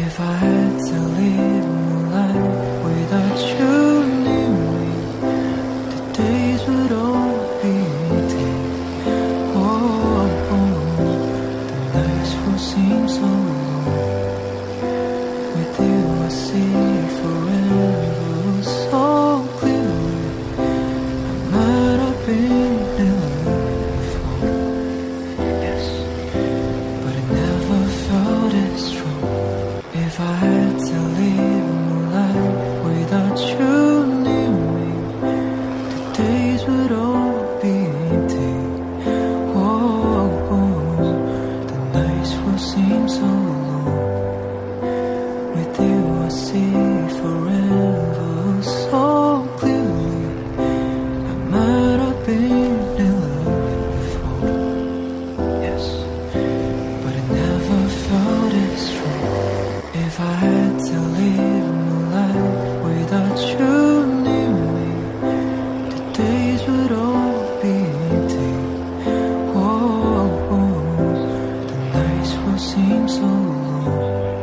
If I had to live my life without you near me, the days would all be empty. Oh, the nights will seem so long. With you I see forever so clearly. I might have been in love before, yes, but I never felt as strong. If I had to live my life without you near me, the days would all be empty. Oh, the nights will seem so long. With you I see forever so clearly. I might have been in love before, yes, but I never felt as strong. If I had to live my life without you near me, the days would all be empty. Oh, the nights will seem so long.